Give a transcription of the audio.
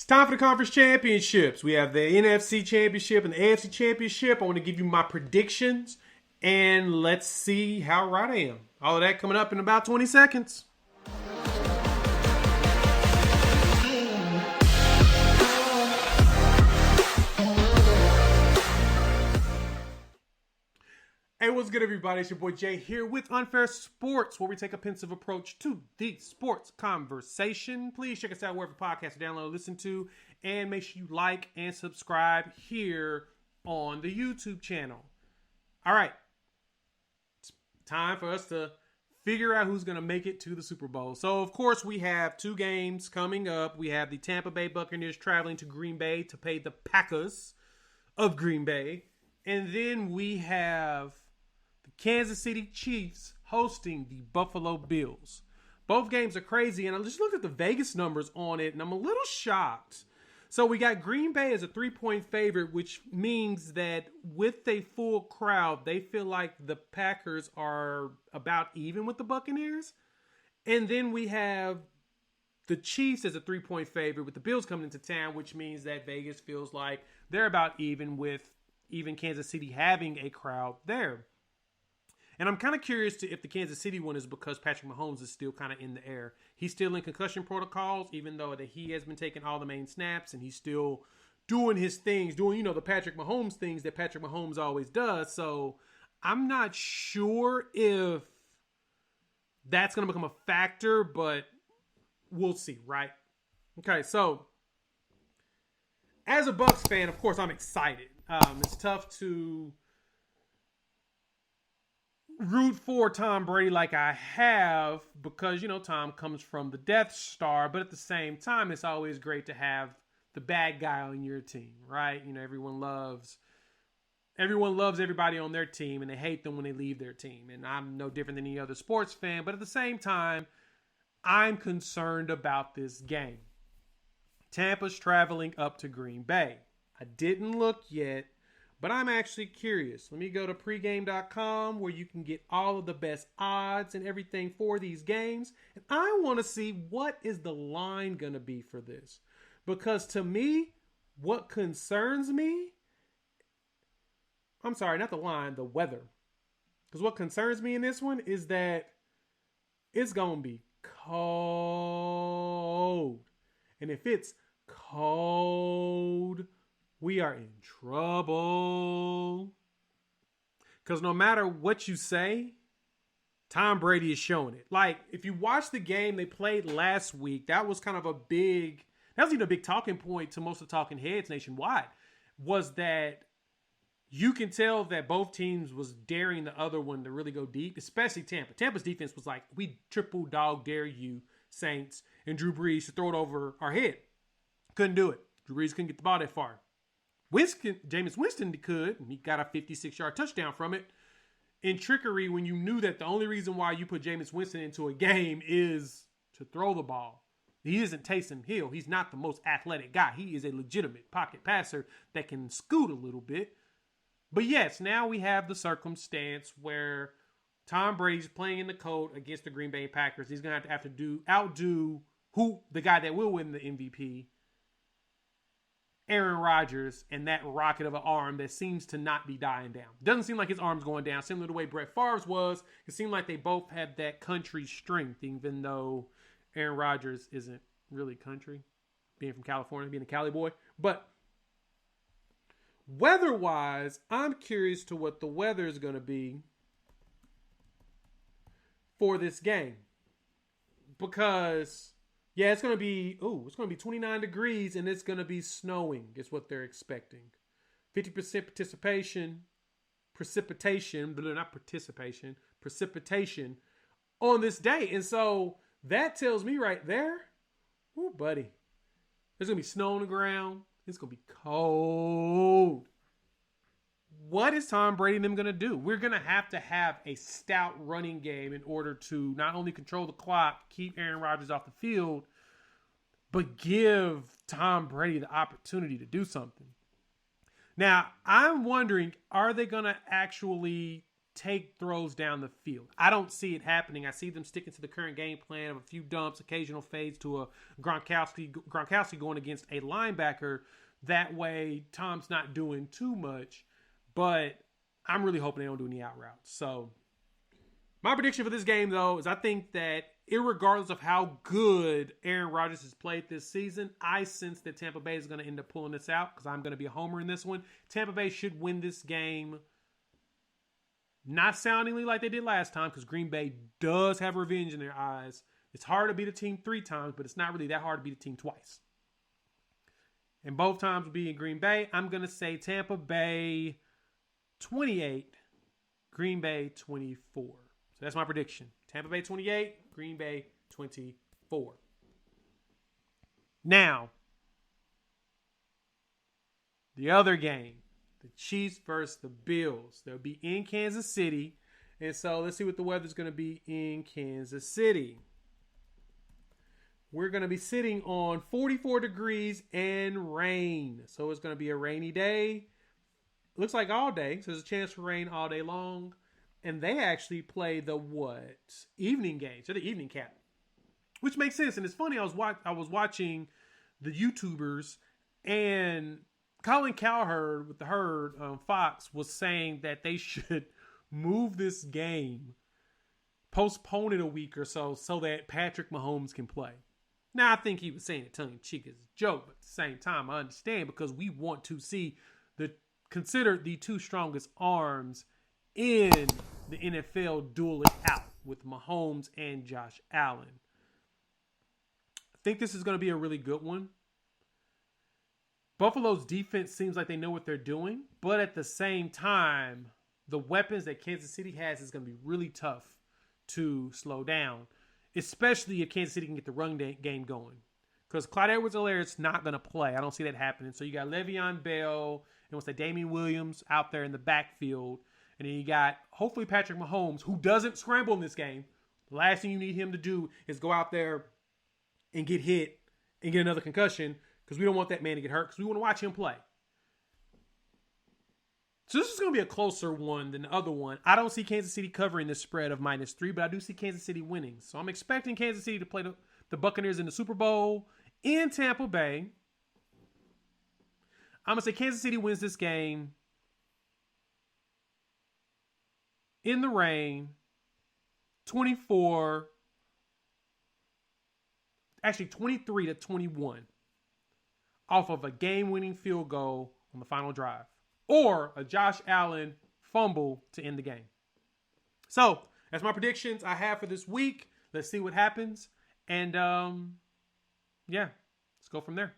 It's time for the conference championships. We have the NFC Championship and the AFC Championship. I want to give you my predictions, and let's see how right I am. All of that coming up in about 20 seconds. Hey, what's good, everybody? It's your boy Jay here with Unfair Sports, where we take a pensive approach to the sports conversation. Please check us out wherever podcasts are downloaded, listen to, and make sure you like and subscribe here on the YouTube channel. All right, it's time for us to figure out who's going to make it to the Super Bowl. So, of course, we have two games coming up. We have the Tampa Bay Buccaneers traveling to Green Bay to play the Packers of Green Bay. And then we have the Kansas City Chiefs hosting the Buffalo Bills. Both games are crazy, and I just looked at the Vegas numbers on it, and I'm a little shocked. So we got Green Bay as a 3-point favorite, which means that with a full crowd, they feel like the Packers are about even with the Buccaneers. And then we have the Chiefs as a 3-point favorite with the Bills coming into town, which means that Vegas feels like they're about even with even Kansas City having a crowd there. And I'm kind of curious if the Kansas City one is because Patrick Mahomes is still kind of in the air. He's still in concussion protocols, even though that he has been taking all the main snaps and he's still doing his things, doing, the Patrick Mahomes things that Patrick Mahomes always does. So I'm not sure if that's going to become a factor, but we'll see, right? Okay, so as a Bucs fan, of course, I'm excited. It's tough to root for Tom Brady like I have because, Tom comes from the Death Star. But at the same time, it's always great to have the bad guy on your team, right? Everyone loves everybody on their team, and they hate them when they leave their team. And I'm no different than any other sports fan. But at the same time, I'm concerned about this game. Tampa's traveling up to Green Bay. I didn't look yet, but I'm actually curious. Let me go to pregame.com where you can get all of the best odds and everything for these games. And I want to see what is the line going to be for this. Because to me, what concerns me, I'm sorry, not the line, the weather. Because what concerns me in this one is that it's going to be cold. And if it's cold, we are in trouble. Because no matter what you say, Tom Brady is showing it. Like, if you watch the game they played last week, that was even a big talking point to most of the talking heads nationwide, was that you can tell that both teams was daring the other one to really go deep, especially Tampa. Tampa's defense was like, we triple dog dare you, Saints, and Drew Brees to throw it over our head. Couldn't do it. Drew Brees couldn't get the ball that far. Jameis Winston could, and he got a 56-yard touchdown from it. In trickery, when you knew that the only reason why you put Jameis Winston into a game is to throw the ball. He isn't Taysom Hill. He's not the most athletic guy. He is a legitimate pocket passer that can scoot a little bit. But yes, now we have the circumstance where Tom Brady's playing in the cold against the Green Bay Packers. He's going to have to outdo the guy that will win the MVP, Aaron Rodgers, and that rocket of an arm that seems to not be dying down. Doesn't seem like his arm's going down, similar to the way Brett Favre's was. It seemed like they both had that country strength, even though Aaron Rodgers isn't really country, being from California, being a Cali boy. But weather-wise, I'm curious to what the weather is going to be for this game. Because it's going to be 29 degrees and it's going to be snowing is what they're expecting. 50% precipitation on this day. And so that tells me right there, buddy, there's going to be snow on the ground. It's going to be cold. What is Tom Brady and them going to do? We're going to have a stout running game in order to not only control the clock, keep Aaron Rodgers off the field, but give Tom Brady the opportunity to do something. Now, I'm wondering, are they going to actually take throws down the field. I don't see it happening. I see them sticking to the current game plan of a few dumps, occasional fades to a Gronkowski going against a linebacker. That way, Tom's not doing too much. But I'm really hoping they don't do any out routes. So my prediction for this game, though, is I think that irregardless of how good Aaron Rodgers has played this season, I sense that Tampa Bay is going to end up pulling this out because I'm going to be a homer in this one. Tampa Bay should win this game, not soundingly like they did last time, because Green Bay does have revenge in their eyes. It's hard to beat a team 3 times, but it's not really that hard to beat a team twice. And both times will be in Green Bay. I'm going to say Tampa Bay 28, Green Bay 24. So that's my prediction. Tampa Bay 28, Green Bay 24. Now, the other game, the Chiefs versus the Bills. They'll be in Kansas City. And so let's see what the weather's going to be in Kansas City. We're going to be sitting on 44 degrees and rain. So it's going to be a rainy day. Looks like all day. So there's a chance for rain all day long. And they actually play the evening game. So the evening cap. Which makes sense. And it's funny, I was watching the YouTubers, and Colin Cowherd with the Herd on Fox was saying that they should move this game, postpone it a week or so that Patrick Mahomes can play. Now, I think he was saying it tongue-in-cheek as a joke, but at the same time, I understand, because we want to see considered the 2 strongest arms in the NFL duel it out with Mahomes and Josh Allen. I think this is going to be a really good one. Buffalo's defense seems like they know what they're doing, but at the same time, the weapons that Kansas City has is going to be really tough to slow down, especially if Kansas City can get the run game going. Because Clyde Edwards-Helaire is not going to play. I don't see that happening. So you got Le'Veon Bell and what's that, Damian Williams out there in the backfield. And then you got, hopefully, Patrick Mahomes, who doesn't scramble in this game. The last thing you need him to do is go out there and get hit and get another concussion, because we don't want that man to get hurt, because we want to watch him play. So this is going to be a closer one than the other one. I don't see Kansas City covering this spread of -3, but I do see Kansas City winning. So I'm expecting Kansas City to play the Buccaneers in the Super Bowl in Tampa Bay. I'm going to say Kansas City wins this game in the rain, 23-21, off of a game-winning field goal on the final drive, or a Josh Allen fumble to end the game. So that's my predictions I have for this week. Let's see what happens. And let's go from there.